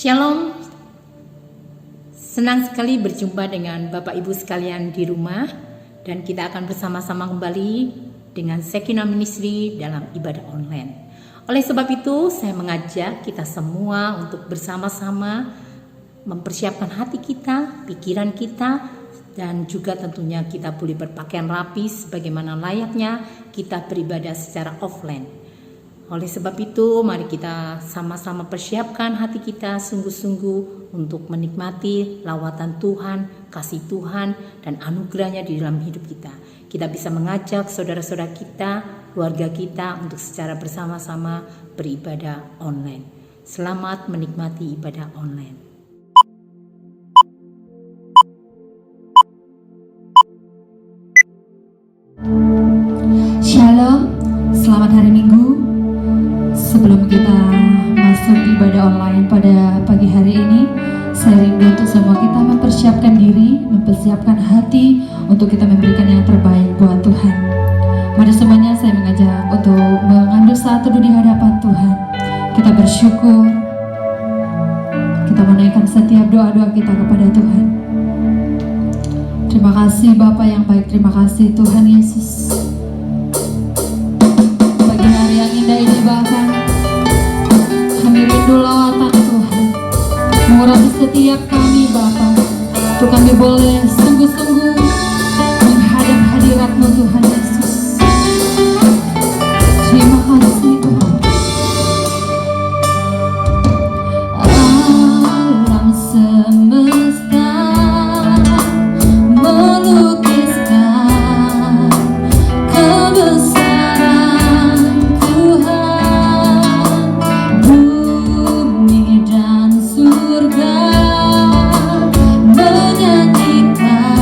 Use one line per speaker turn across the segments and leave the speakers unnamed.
Shalom, senang sekali berjumpa dengan Bapak Ibu sekalian di rumah, dan kita akan bersama-sama kembali dengan Shekinah Ministry dalam ibadah online. Oleh sebab itu, saya mengajak kita semua untuk bersama-sama mempersiapkan hati kita, pikiran kita, dan juga tentunya kita boleh berpakaian rapi sebagaimana layaknya kita beribadah secara offline. Oleh sebab itu, mari kita sama-sama persiapkan hati kita sungguh-sungguh untuk menikmati lawatan Tuhan, kasih Tuhan, dan anugerahnya di dalam hidup kita. Kita bisa mengajak saudara-saudara kita, keluarga kita untuk secara bersama-sama beribadah online. Selamat menikmati ibadah online.
Shalom, selamat hari Minggu. Sebelum kita masuk ibadah online pada pagi hari ini, saya rindu untuk semua kita mempersiapkan diri, mempersiapkan hati untuk kita memberikan yang terbaik buat Tuhan. Mari semuanya saya mengajak untuk mengambil saat teduh di hadapan Tuhan. Kita bersyukur, kita menaikkan setiap doa-doa kita kepada Tuhan. Terima kasih Bapa yang baik, terima kasih Tuhan Yesus. Pagi hari yang indah ini Bapa, kami rindu lawatan Tuhan, mengurapi setiap kami Bapa, untuk kami boleh sungguh-sungguh menghadap hadirat-Mu Tuhan Yesus. Terima kasih Tuhan. Alam semesta melukiskan kebesaran Tuhan, bumi dan surga menyanyikan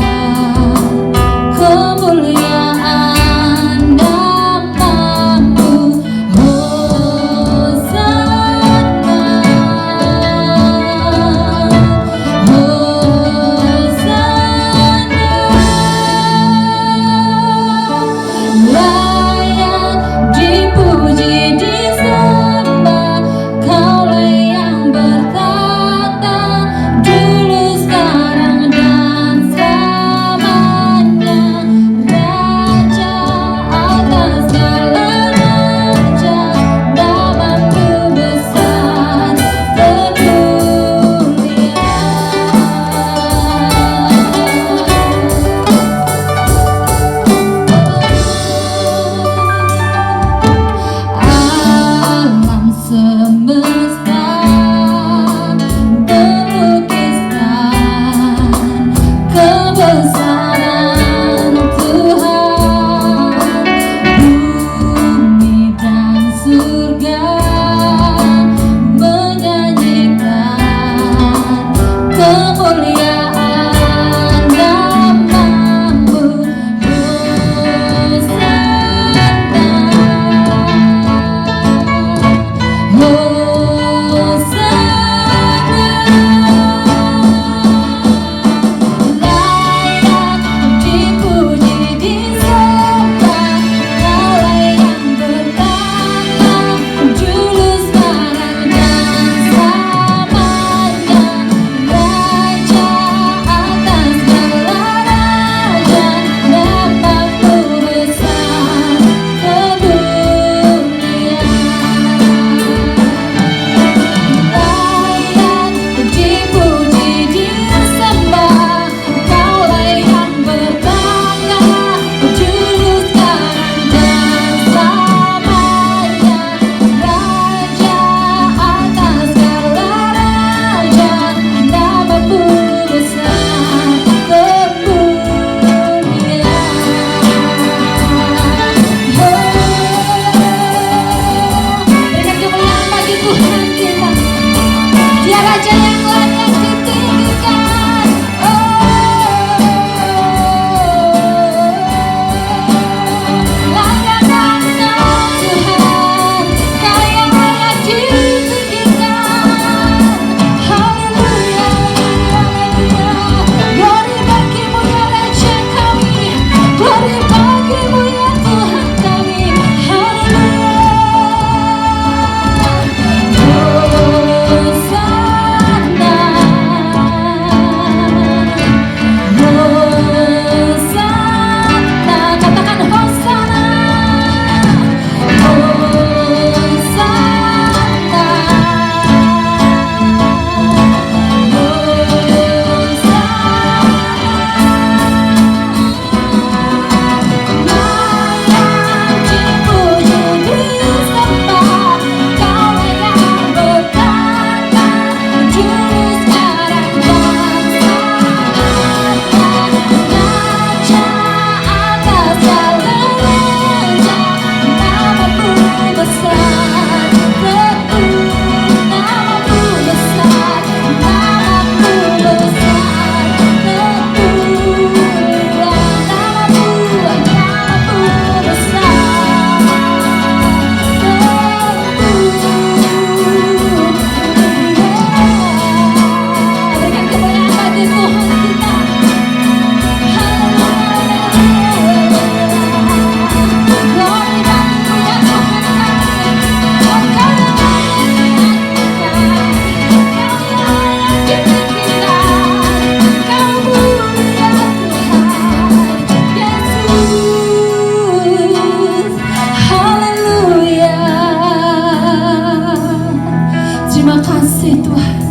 Terima kasih Tuhan,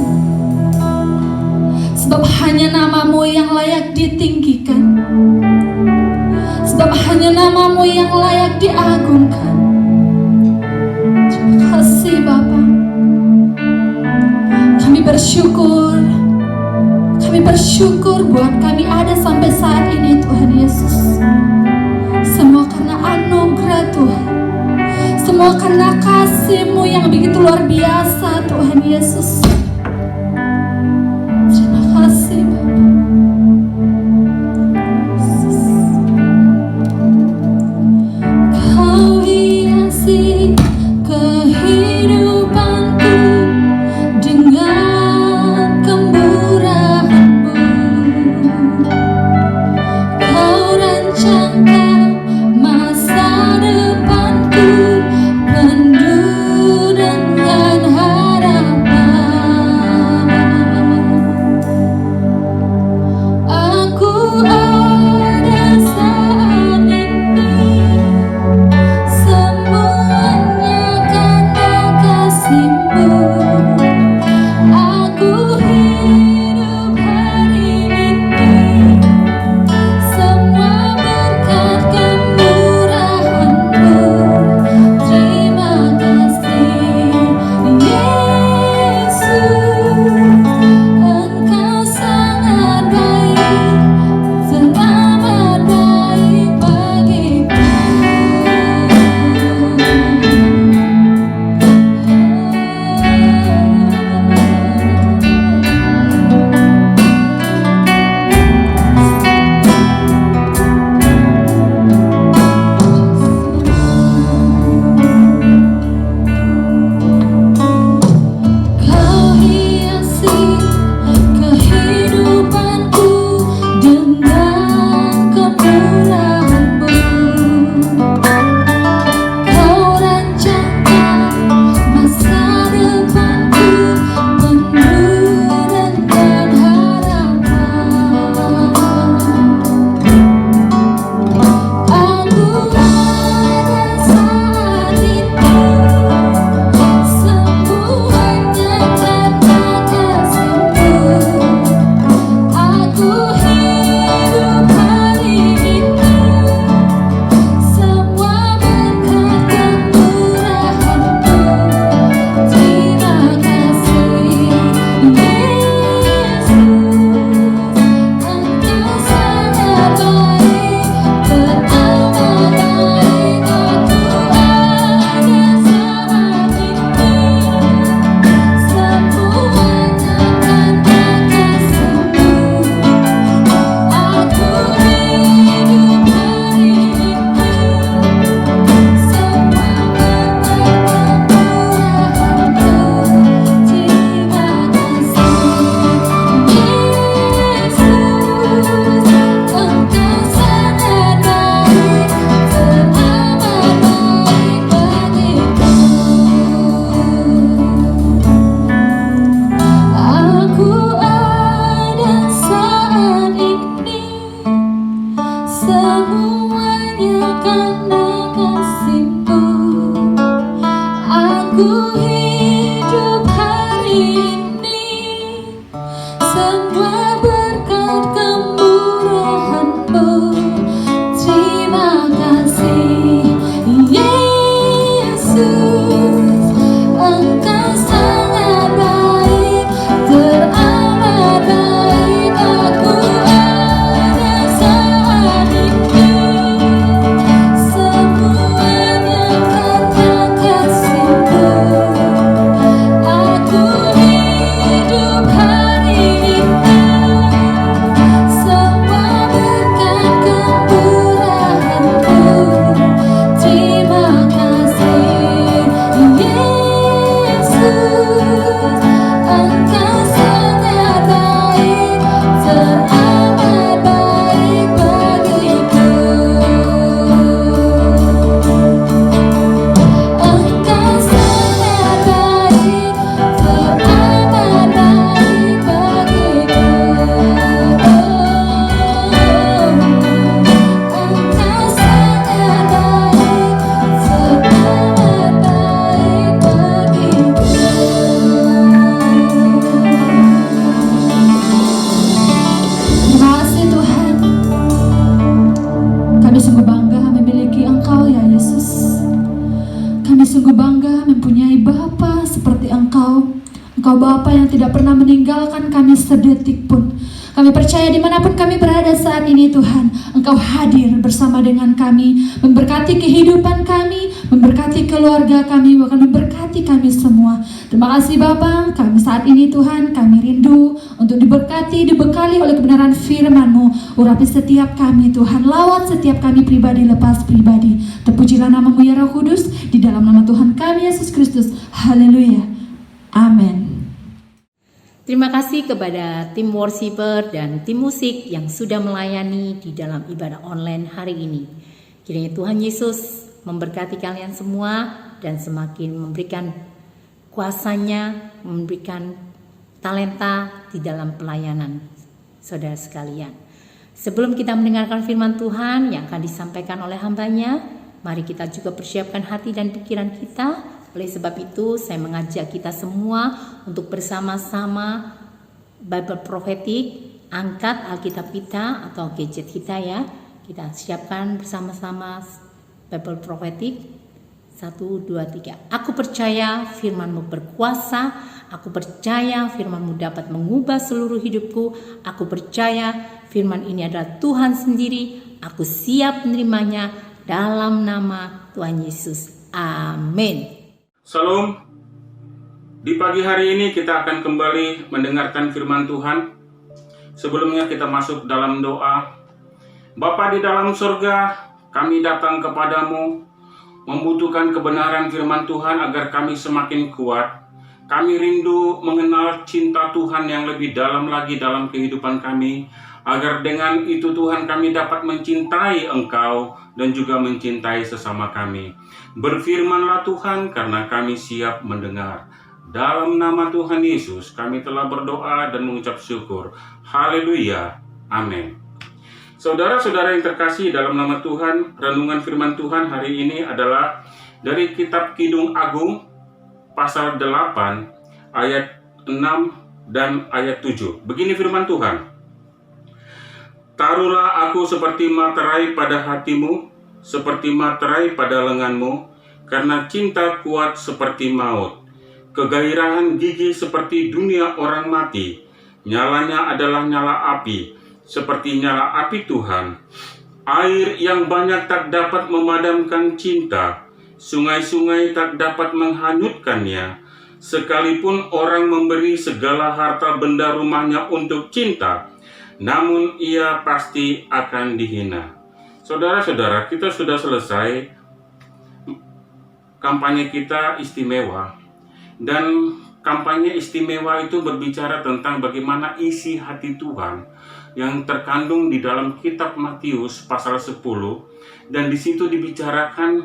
sebab hanya nama-Mu yang layak ditinggikan, sebab hanya nama-Mu yang layak diagungkan. Terima kasih Bapa. Kami bersyukur buat kami ada sampai saat ini Tuhan Yesus. Semua karena anugerah Tuhan, semua karena kasih-Mu yang begitu luar biasa Tuhan Yesus. Terima kasih Bapa. Yesus. Kau hiasi kehidupanku dengan kemurahan-Mu. Kau rancangkan masa depanku penuh dengan harapan. Aku ada saat ini, semuanya karena kasih-Mu. Aku hidup hari ini, semua berkat kemurahan-Mu. Terima kasih Yesus, Engkau sangat baik, teramat baik bagiku. Kau hiasi kehidupanku dengan kemurahan-Mu. Kau rancangkan masa depanku penuh dengan harapan. Aku ada saat ini, semuanya karena kasih-Mu. Aku hidup hari ini, semua berkat kemurahan-Mu. Terima kasih Yesus, Engkau sangat baik, teramat baik. Aku ada saat ini, semuanya karena kasih-Mu. Aku hidup hari ini, semua berkat kemurahan-Mu. Terima kasih Yesus, Engkau sangat baik, teramat baik bagiku. Aku ada saat ini, semuanya karena kasih-Mu. Aku hidup hari ini, semua berkat kemurahan-Mu. Terima kasih Yesus, Engkau sangat baik, teramat baik. Aku ada saat ini, semuanya karena kasih-Mu. Aku hidup hari ini, Engkau Bapa yang tidak pernah meninggalkan kami sedetik pun. Kami percaya dimanapun kami berada saat ini Tuhan, Engkau hadir bersama dengan kami, memberkati kehidupan kami, memberkati keluarga kami, bahkan memberkati kami semua. Terima kasih Bapa, kami saat ini Tuhan, kami rindu untuk diberkati, dibekali oleh kebenaran firman-Mu. Urapi setiap kami Tuhan, lawat setiap kami pribadi lepas pribadi. Terpujilah nama-Mu ya Roh Kudus, di dalam nama Tuhan kami Yesus Kristus. Haleluya. Amin.
Terima kasih kepada tim worshiper dan tim musik yang sudah melayani di dalam ibadah online hari ini. Kiranya Tuhan Yesus memberkati kalian semua dan semakin memberikan kuasanya, memberikan talenta di dalam pelayanan saudara sekalian. Sebelum kita mendengarkan firman Tuhan yang akan disampaikan oleh hambanya, mari kita juga persiapkan hati dan pikiran kita. Oleh sebab itu, saya mengajak kita semua untuk bersama-sama Bible Prophetic, angkat Alkitab kita atau gadget kita ya. Kita siapkan bersama-sama Bible Prophetic. 1, 2, 3. Aku percaya firman-Mu berkuasa. Aku percaya firman-Mu dapat mengubah seluruh hidupku. Aku percaya firman ini adalah Tuhan sendiri. Aku siap menerimanya dalam nama Tuhan Yesus. Amin.
Salam. Di pagi hari ini kita akan kembali mendengarkan firman Tuhan. Sebelumnya kita masuk dalam doa. Bapa di dalam surga, kami datang kepadamu, membutuhkan kebenaran firman Tuhan agar kami semakin kuat. Kami rindu mengenal cinta Tuhan yang lebih dalam lagi dalam kehidupan kami, agar dengan itu Tuhan kami dapat mencintai Engkau dan juga mencintai sesama kami. Berfirmanlah Tuhan, karena kami siap mendengar. Dalam nama Tuhan Yesus kami telah berdoa dan mengucap syukur. Haleluya. Amin. Saudara-saudara yang terkasih dalam nama Tuhan, renungan firman Tuhan hari ini adalah dari kitab Kidung Agung pasal 8 ayat 6 dan ayat 7. Begini firman Tuhan. Taruhlah aku seperti materai pada hatimu, seperti materai pada lenganmu, karena cinta kuat seperti maut. Kegairahan gigi seperti dunia orang mati. Nyalanya adalah nyala api, seperti nyala api Tuhan. Air yang banyak tak dapat memadamkan cinta. Sungai-sungai tak dapat menghanyutkannya. Sekalipun orang memberi segala harta benda rumahnya untuk cinta, namun ia pasti akan dihina. Saudara-saudara, kita sudah selesai kampanye kita istimewa. Dan kampanye istimewa itu berbicara tentang bagaimana isi hati Tuhan yang terkandung di dalam kitab Matius pasal 10. Dan di situ dibicarakan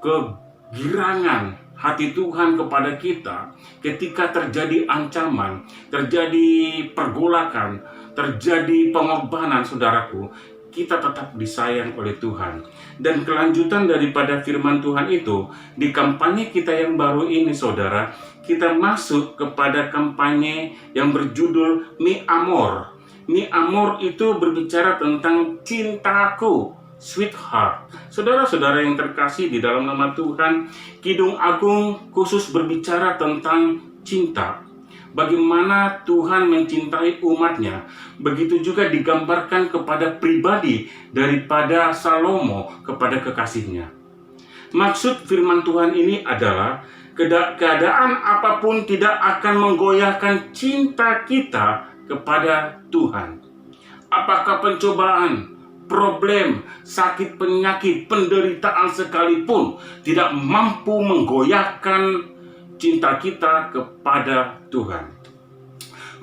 kegirangan hati Tuhan kepada kita ketika terjadi ancaman, terjadi pergolakan, terjadi pengorbanan, saudaraku, kita tetap disayang oleh Tuhan. Dan kelanjutan daripada firman Tuhan itu, di kampanye kita yang baru ini, saudara, kita masuk kepada kampanye yang berjudul Mi Amor. Mi Amor itu berbicara tentang cintaku, sweetheart. Saudara-saudara yang terkasih di dalam nama Tuhan, Kidung Agung khusus berbicara tentang cinta. Bagaimana Tuhan mencintai umatnya. Begitu juga digambarkan kepada pribadi daripada Salomo kepada kekasihnya. Maksud firman Tuhan ini adalah keadaan apapun tidak akan menggoyahkan cinta kita kepada Tuhan. Apakah pencobaan, problem, sakit, penyakit, penderitaan sekalipun tidak mampu menggoyahkan cinta kita kepada Tuhan.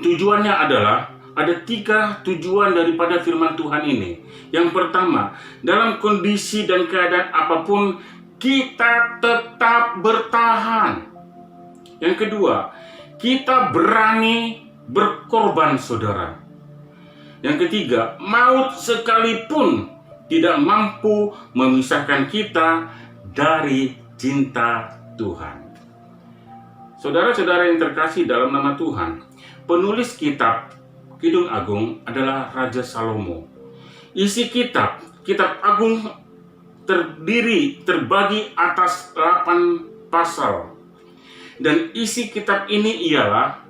Tujuannya adalah ada 3 tujuan daripada firman Tuhan ini. Yang pertama, dalam kondisi dan keadaan apapun kita tetap bertahan. Yang kedua, kita berani berkorban, saudara. Yang ketiga, maut sekalipun tidak mampu memisahkan kita dari cinta Tuhan. Saudara-saudara yang terkasih dalam nama Tuhan, penulis kitab Kidung Agung adalah Raja Salomo. Isi kitab Agung terbagi atas 8 pasal. Dan isi kitab ini ialah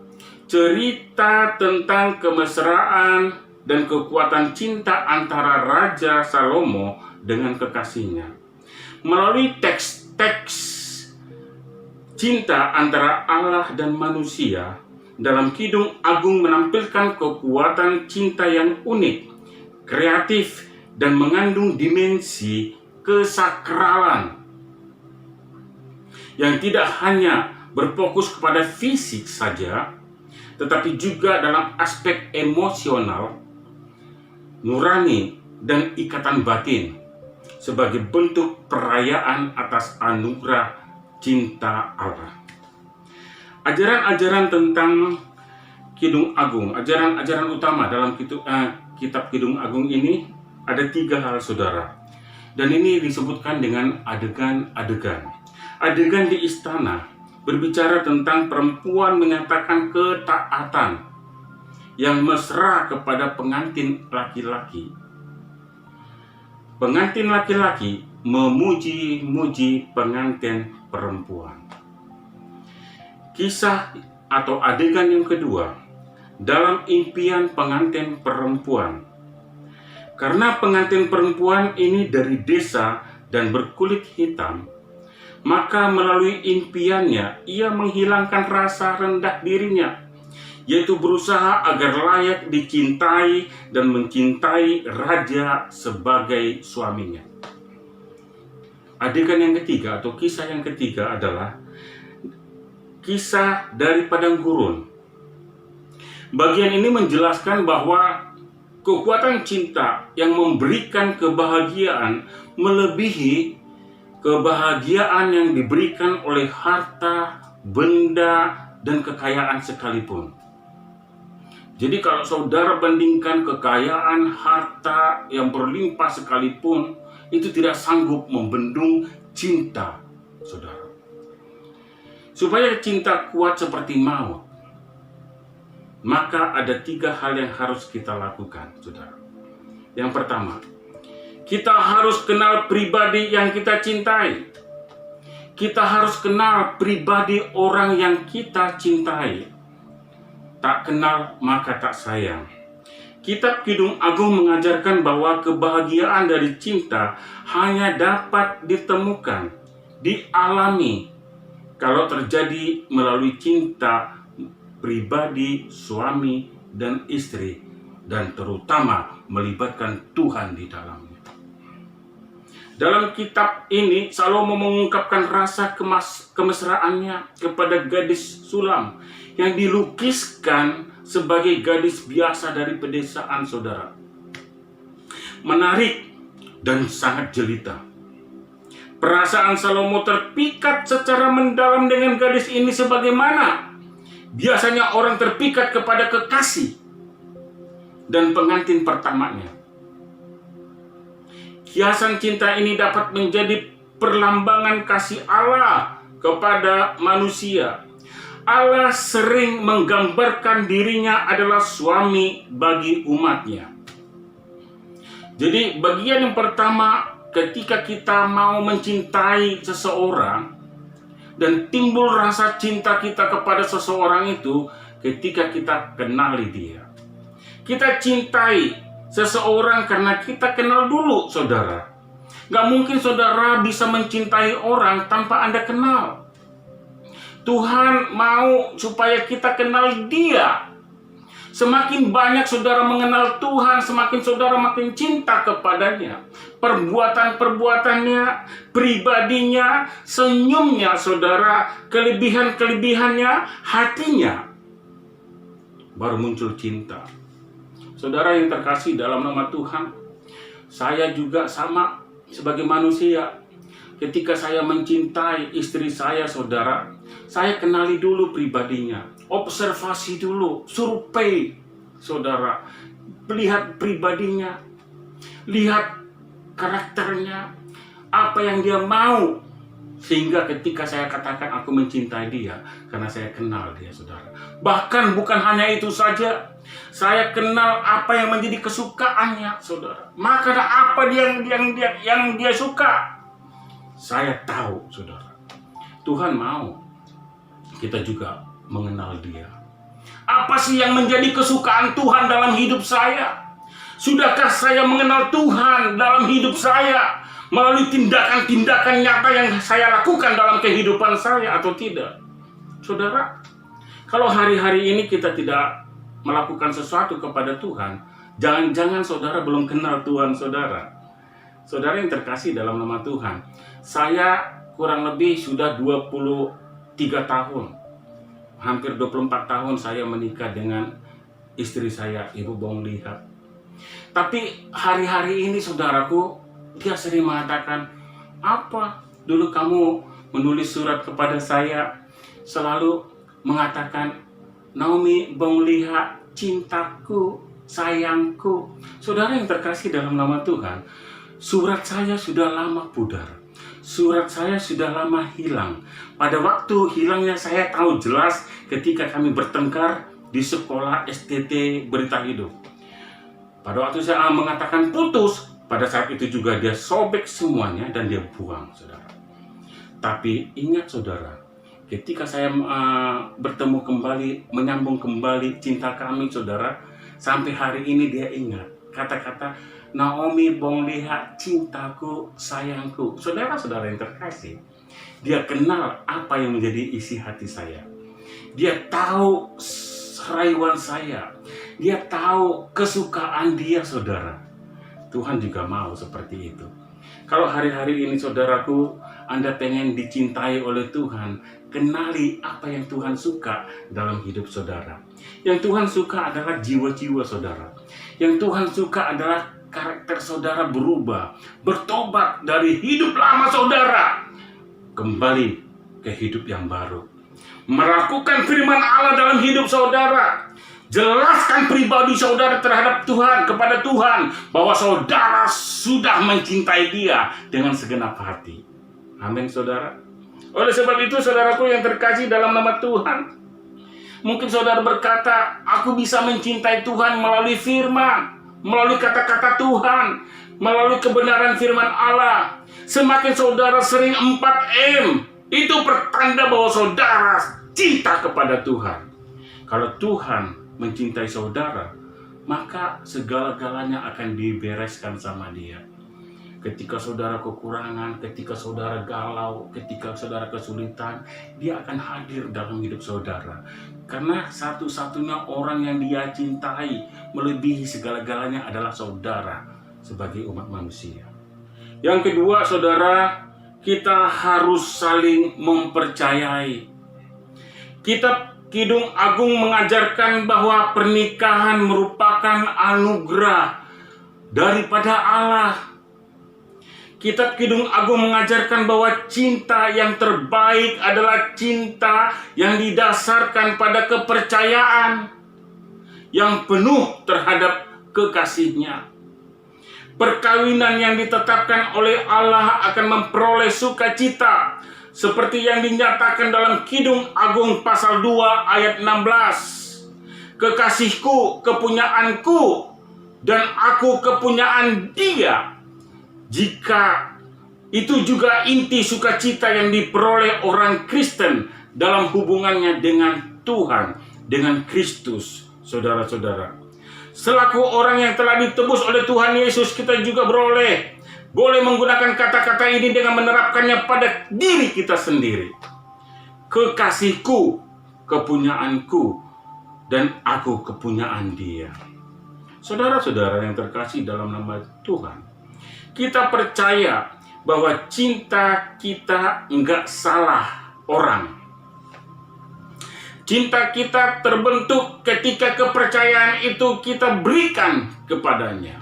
cerita tentang kemesraan dan kekuatan cinta antara Raja Salomo dengan kekasihnya. Melalui teks-teks cinta antara Allah dan manusia, dalam Kidung Agung menampilkan kekuatan cinta yang unik, kreatif, dan mengandung dimensi kesakralan yang tidak hanya berfokus kepada fisik saja, tetapi juga dalam aspek emosional, nurani, dan ikatan batin sebagai bentuk perayaan atas anugerah cinta Allah. Ajaran-ajaran tentang Kidung Agung, ajaran-ajaran utama dalam kitab Kidung Agung ini ada 3 hal, saudara. Dan ini disebutkan dengan adegan-adegan. Adegan di istana berbicara tentang perempuan menyatakan ketaatan yang mesra kepada pengantin laki-laki. Pengantin laki-laki memuji-muji pengantin perempuan. Kisah atau adegan yang kedua dalam impian pengantin perempuan. Karena pengantin perempuan ini dari desa dan berkulit hitam, maka melalui impiannya ia menghilangkan rasa rendah dirinya, yaitu berusaha agar layak dicintai dan mencintai raja sebagai suaminya. Adegan yang ketiga atau kisah yang ketiga adalah kisah dari padang gurun. Bagian ini menjelaskan bahwa kekuatan cinta yang memberikan kebahagiaan melebihi kebahagiaan yang diberikan oleh harta, benda, dan kekayaan sekalipun. Jadi kalau saudara bandingkan kekayaan, harta yang berlimpah sekalipun, itu tidak sanggup membendung cinta saudara. Supaya cinta kuat seperti maut, maka ada 3 hal yang harus kita lakukan, saudara. Yang pertama, kita harus kenal pribadi yang kita cintai. Kita harus kenal pribadi orang yang kita cintai. Tak kenal maka tak sayang. Kitab Kidung Agung mengajarkan bahwa kebahagiaan dari cinta hanya dapat ditemukan, dialami, kalau terjadi melalui cinta pribadi suami dan istri, dan terutama melibatkan Tuhan di dalamnya. Dalam kitab ini, Salomo mengungkapkan rasa kemesraannya kepada gadis sulam yang dilukiskan sebagai gadis biasa dari pedesaan, saudara. Menarik dan sangat jelita. Perasaan Salomo terpikat secara mendalam dengan gadis ini sebagaimana biasanya orang terpikat kepada kekasih dan pengantin pertamanya. Hiasan cinta ini dapat menjadi perlambangan kasih Allah kepada manusia. Allah sering menggambarkan dirinya adalah suami bagi umatnya. Jadi bagian yang pertama, ketika kita mau mencintai seseorang dan timbul rasa cinta kita kepada seseorang itu ketika kita kenali dia. Kita cintai seseorang karena kita kenal dulu, saudara. Gak mungkin saudara bisa mencintai orang tanpa Anda kenal. Tuhan mau supaya kita kenal Dia. Semakin banyak saudara mengenal Tuhan, semakin saudara makin cinta kepadanya. Perbuatan-perbuatannya, pribadinya, senyumnya saudara, kelebihan-kelebihannya, hatinya. Baru muncul cinta. Saudara yang terkasih dalam nama Tuhan, saya juga sama sebagai manusia. Ketika saya mencintai istri saya, saudara, saya kenali dulu pribadinya. Observasi dulu, survei, saudara. Lihat pribadinya, lihat karakternya, apa yang dia mau. Sehingga ketika saya katakan aku mencintai dia, karena saya kenal dia, saudara. Bahkan bukan hanya itu saja, saya kenal apa yang menjadi kesukaannya, saudara. Maka apa yang dia suka, saya tahu, saudara. Tuhan mau kita juga mengenal dia. Apa sih yang menjadi kesukaan Tuhan dalam hidup saya? Sudahkah saya mengenal Tuhan dalam hidup saya melalui tindakan-tindakan nyata yang saya lakukan dalam kehidupan saya atau tidak? Saudara, kalau hari-hari ini kita tidak melakukan sesuatu kepada Tuhan, jangan-jangan saudara belum kenal Tuhan saudara. Saudara yang terkasih dalam nama Tuhan, saya kurang lebih sudah 23 tahun. Hampir 24 tahun saya menikah dengan istri saya, Ibu Bong Liha. Tapi hari-hari ini saudaraku, dia sering mengatakan, apa dulu kamu menulis surat kepada saya, selalu mengatakan, Naomi Bong Liha, cintaku, sayangku. Saudara yang terkasih dalam nama Tuhan, surat saya sudah lama pudar. Surat saya sudah lama hilang. Pada waktu hilangnya saya tahu jelas ketika kami bertengkar di sekolah STT Berita Hidup. Pada waktu saya mengatakan putus, pada saat itu juga dia sobek semuanya dan dia buang, saudara. Tapi ingat saudara, ketika saya bertemu kembali, menyambung kembali cinta kami saudara, sampai hari ini dia ingat kata-kata Naomi Bong Liha, cintaku, sayangku. Saudara-saudara yang terkasih, dia kenal apa yang menjadi isi hati saya. Dia tahu rayuan saya. Dia tahu kesukaan dia, saudara. Tuhan juga mau seperti itu. Kalau hari-hari ini saudaraku, Anda pengen dicintai oleh Tuhan, kenali apa yang Tuhan suka dalam hidup saudara. Yang Tuhan suka adalah jiwa-jiwa saudara. Yang Tuhan suka adalah karakter saudara berubah, bertobat dari hidup lama saudara, kembali ke hidup yang baru. Melakukan firman Allah dalam hidup saudara. Jelaskan pribadi saudara terhadap Tuhan, kepada Tuhan, bahwa saudara sudah mencintai Dia dengan segenap hati. Amin saudara. Oleh sebab itu saudaraku yang terkasih dalam nama Tuhan, mungkin saudara berkata, aku bisa mencintai Tuhan melalui firman, melalui kata-kata Tuhan, melalui kebenaran firman Allah. Semakin saudara sering 4M, itu pertanda bahwa saudara cinta kepada Tuhan. Kalau Tuhan mencintai saudara, maka segala-galanya akan dibereskan sama Dia. Ketika saudara kekurangan, ketika saudara galau, ketika saudara kesulitan, Dia akan hadir dalam hidup saudara. Karena satu-satunya orang yang Dia cintai melebihi segala-galanya adalah saudara sebagai umat manusia. Yang kedua, saudara, kita harus saling mempercayai. Kitab Kidung Agung mengajarkan bahwa pernikahan merupakan anugerah daripada Allah. Kitab Kidung Agung mengajarkan bahwa cinta yang terbaik adalah cinta yang didasarkan pada kepercayaan yang penuh terhadap kekasihnya. Perkawinan yang ditetapkan oleh Allah akan memperoleh sukacita, seperti yang dinyatakan dalam Kidung Agung pasal 2 ayat 16. Kekasihku kepunyaanku dan aku kepunyaan Dia. Jika itu juga inti sukacita yang diperoleh orang Kristen dalam hubungannya dengan Tuhan, dengan Kristus, saudara-saudara. Selaku orang yang telah ditebus oleh Tuhan Yesus, kita juga boleh menggunakan kata-kata ini dengan menerapkannya pada diri kita sendiri. Kekasihku, kepunyaanku, dan aku kepunyaan Dia. Saudara-saudara yang terkasih dalam nama Tuhan, kita percaya bahwa cinta kita enggak salah orang. Cinta kita terbentuk ketika kepercayaan itu kita berikan kepadanya.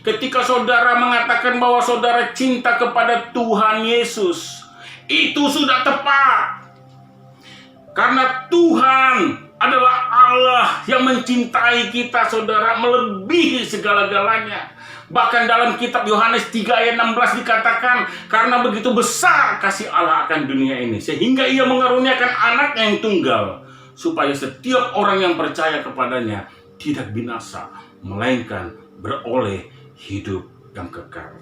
Ketika saudara mengatakan bahwa saudara cinta kepada Tuhan Yesus, itu sudah tepat. Karena Tuhan adalah Allah yang mencintai kita, saudara, melebihi segala-galanya. Bahkan dalam kitab Yohanes 3 ayat 16 dikatakan, karena begitu besar kasih Allah akan dunia ini, sehingga Ia mengaruniakan anaknya yang tunggal, supaya setiap orang yang percaya kepadanya tidak binasa, melainkan beroleh hidup yang kekal.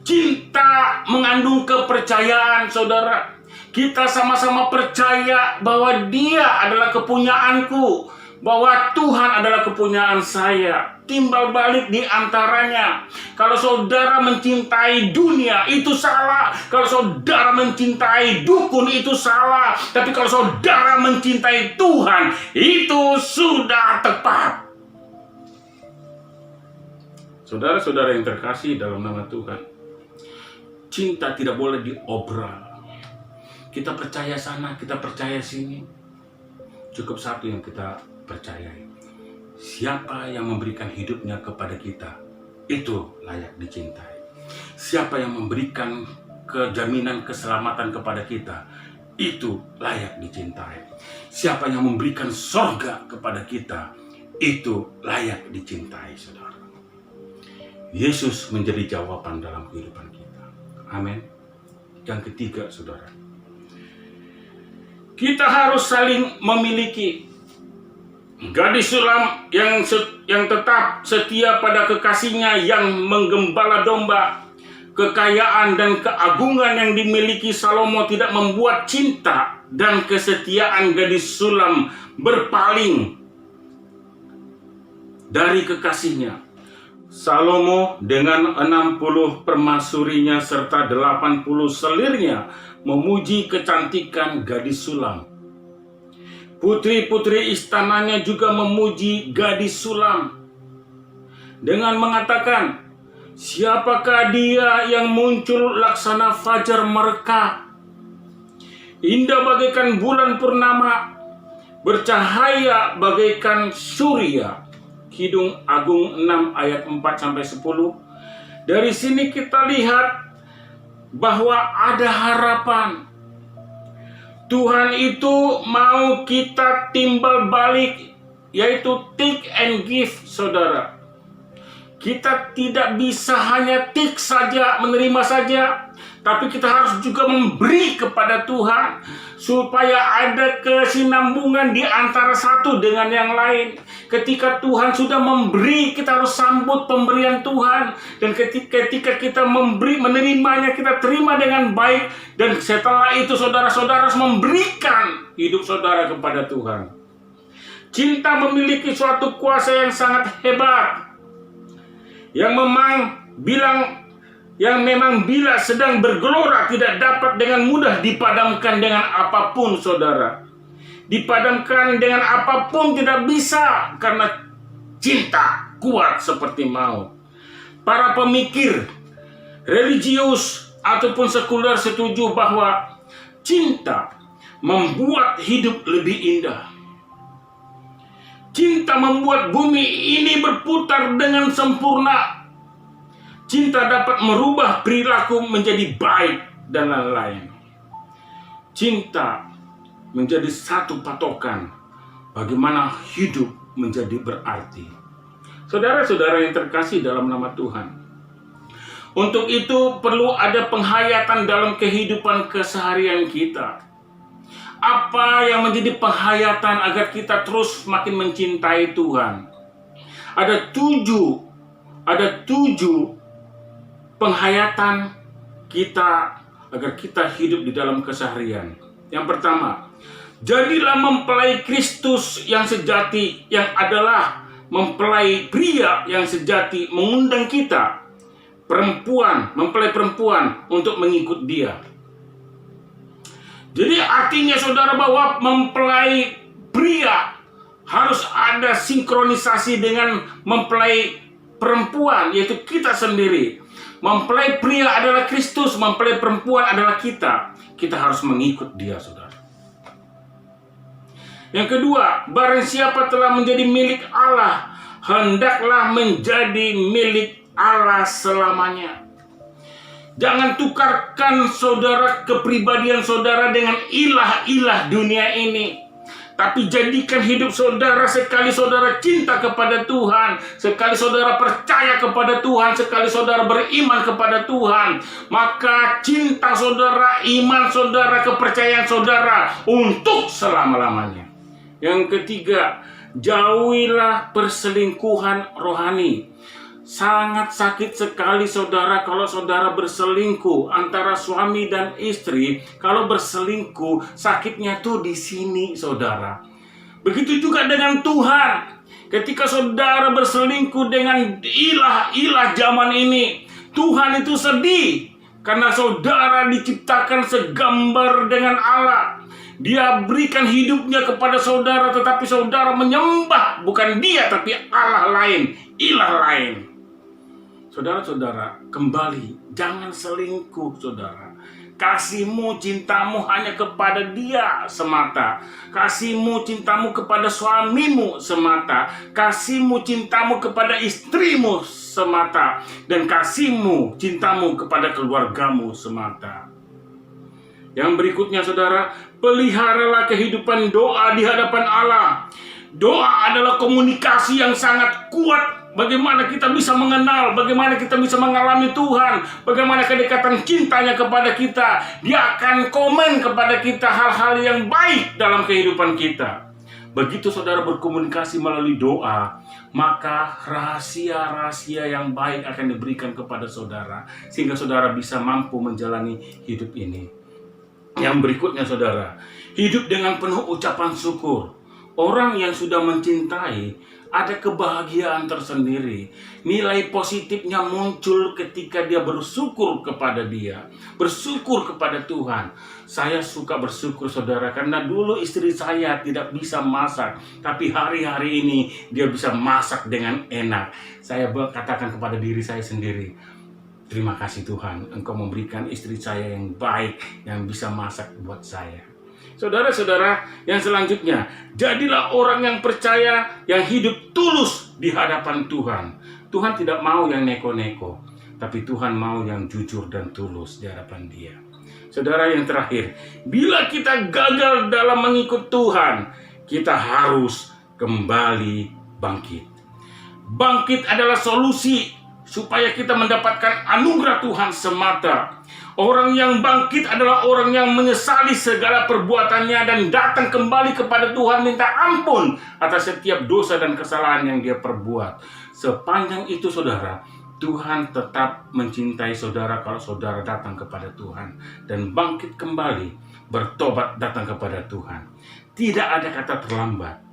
Cinta mengandung kepercayaan, saudara. Kita sama-sama percaya bahwa Dia adalah kepunyaanku, bahwa Tuhan adalah kepunyaan saya. Timbal balik di antaranya. Kalau saudara mencintai dunia, itu salah. Kalau saudara mencintai dukun, itu salah. Tapi kalau saudara mencintai Tuhan, itu sudah tepat. Saudara-saudara yang terkasih dalam nama Tuhan, cinta tidak boleh diobral. Kita percaya sana, kita percaya sini. Cukup satu yang kita percayai. Siapa yang memberikan hidupnya kepada kita, itu layak dicintai. Siapa yang memberikan kejaminan keselamatan kepada kita, itu layak dicintai. Siapa yang memberikan sorga kepada kita, itu layak dicintai, saudara. Yesus menjadi jawaban dalam kehidupan kita. Amin. Yang ketiga, saudara, kita harus saling memiliki. Gadis sulam yang tetap setia pada kekasihnya yang menggembala domba. Kekayaan dan keagungan yang dimiliki Salomo tidak membuat cinta dan kesetiaan gadis sulam berpaling dari kekasihnya. Salomo dengan 60 permaisurinya serta 80 selirnya memuji kecantikan gadis sulam. Putri-putri istananya juga memuji gadis sulam dengan mengatakan, siapakah dia yang muncul laksana fajar mereka, indah bagaikan bulan purnama, bercahaya bagaikan surya. Kidung Agung 6 ayat 4-10. Dari sini kita lihat bahwa ada harapan. Tuhan itu mau kita timbal balik, yaitu take and give, saudara. Kita tidak bisa hanya take saja, menerima saja, tapi kita harus juga memberi kepada Tuhan, supaya ada kesinambungan di antara satu dengan yang lain. Ketika Tuhan sudah memberi, kita harus sambut pemberian Tuhan. Dan ketika kita memberi, menerimanya, kita terima dengan baik. Dan setelah itu saudara-saudara harus memberikan hidup saudara kepada Tuhan. Cinta memiliki suatu kuasa yang sangat hebat, yang memang bila sedang bergelora tidak dapat dengan mudah dipadamkan dengan apapun, saudara. Dipadamkan dengan apapun tidak bisa, karena cinta kuat seperti maut. Para pemikir religius ataupun sekuler setuju bahwa cinta membuat hidup lebih indah. Cinta membuat bumi ini berputar dengan sempurna. Cinta dapat merubah perilaku menjadi baik dan lain-lain. Cinta menjadi satu patokan bagaimana hidup menjadi berarti. Saudara-saudara yang terkasih dalam nama Tuhan, untuk itu perlu ada penghayatan dalam kehidupan keseharian kita. Apa yang menjadi penghayatan agar kita terus makin mencintai Tuhan? Ada tujuh penghayatan kita agar kita hidup di dalam keseharian. Yang pertama, jadilah mempelai Kristus yang sejati, yang adalah mempelai pria yang sejati, mengundang kita mempelai perempuan untuk mengikut dia. Jadi artinya saudara bahwa mempelai pria harus ada sinkronisasi dengan mempelai perempuan, yaitu kita sendiri. Mempelai pria adalah Kristus, mempelai perempuan adalah kita. Kita harus mengikut dia, saudara. Yang kedua, barang siapa telah menjadi milik Allah, hendaklah menjadi milik Allah selamanya. Jangan tukarkan saudara kepribadian saudara dengan ilah-ilah dunia ini. Tapi jadikan hidup saudara, sekali saudara cinta kepada Tuhan, sekali saudara percaya kepada Tuhan, sekali saudara beriman kepada Tuhan, maka cinta saudara, iman saudara, kepercayaan saudara untuk selama-lamanya. Yang ketiga, jauhilah perselingkuhan rohani. Sangat sakit sekali saudara kalau saudara berselingkuh antara suami dan istri. Kalau berselingkuh, sakitnya tuh di sini saudara. Begitu juga dengan Tuhan. Ketika saudara berselingkuh dengan ilah-ilah zaman ini, Tuhan itu sedih karena saudara diciptakan segambar dengan Allah. Dia berikan hidupnya kepada saudara, tetapi saudara menyembah bukan dia tapi Allah lain, ilah lain. Saudara-saudara, kembali, jangan selingkuh saudara. Kasihmu, cintamu hanya kepada dia semata. Kasihmu, cintamu kepada suamimu semata. Kasihmu, cintamu kepada istrimu semata. Dan kasihmu, cintamu kepada keluargamu semata. Yang berikutnya saudara, peliharalah kehidupan doa di hadapan Allah. Doa adalah komunikasi yang sangat kuat. Bagaimana kita bisa mengenal, bagaimana kita bisa mengalami Tuhan, bagaimana kedekatan cintanya kepada kita. Dia akan komen kepada kita hal-hal yang baik dalam kehidupan kita. Begitu saudara berkomunikasi melalui doa, maka rahasia-rahasia yang baik akan diberikan kepada saudara, sehingga saudara bisa mampu menjalani hidup ini. Yang berikutnya saudara, hidup dengan penuh ucapan syukur. Orang yang sudah mencintai, ada kebahagiaan tersendiri. Nilai positifnya muncul ketika dia bersyukur kepada dia, bersyukur kepada Tuhan. Saya suka bersyukur saudara, karena dulu istri saya tidak bisa masak, tapi hari-hari ini dia bisa masak dengan enak. Saya katakan kepada diri saya sendiri, terima kasih Tuhan, Engkau memberikan istri saya yang baik, yang bisa masak buat saya. Saudara-saudara, yang selanjutnya, jadilah orang yang percaya, yang hidup tulus di hadapan Tuhan. Tuhan tidak mau yang neko-neko, tapi Tuhan mau yang jujur dan tulus di hadapan Dia. Saudara, yang terakhir, bila kita gagal dalam mengikut Tuhan, kita harus kembali bangkit. Bangkit adalah solusi supaya kita mendapatkan anugerah Tuhan semata. Orang yang bangkit adalah orang yang menyesali segala perbuatannya dan datang kembali kepada Tuhan minta ampun atas setiap dosa dan kesalahan yang dia perbuat. Sepanjang itu saudara, Tuhan tetap mencintai saudara kalau saudara datang kepada Tuhan dan bangkit kembali, bertobat datang kepada Tuhan. Tidak ada kata terlambat.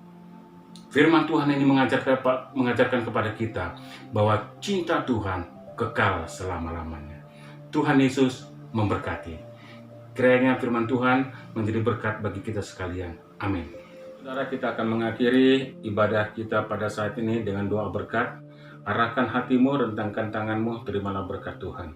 Firman Tuhan ini mengajarkan kepada kita bahwa cinta Tuhan kekal selama-lamanya. Tuhan Yesus memberkati. Kiranya firman Tuhan menjadi berkat bagi kita sekalian. Amin. Saudara, kita akan mengakhiri ibadah kita pada saat ini dengan doa berkat. Arahkan hatimu, rentangkan tanganmu, terimalah berkat Tuhan.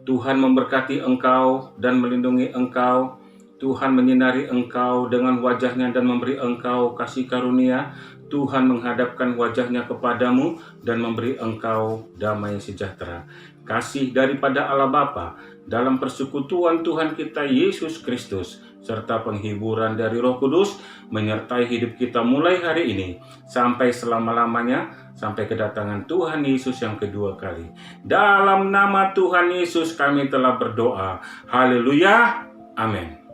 Tuhan memberkati engkau dan melindungi engkau. Tuhan menyinari engkau dengan wajahnya dan memberi engkau kasih karunia. Tuhan menghadapkan wajahnya kepadamu dan memberi engkau damai sejahtera. Kasih daripada Allah Bapa, dalam persekutuan Tuhan kita Yesus Kristus, serta penghiburan dari Roh Kudus, menyertai hidup kita mulai hari ini, sampai selama-lamanya, sampai kedatangan Tuhan Yesus yang kedua kali. Dalam nama Tuhan Yesus kami telah berdoa. Haleluya. Amin.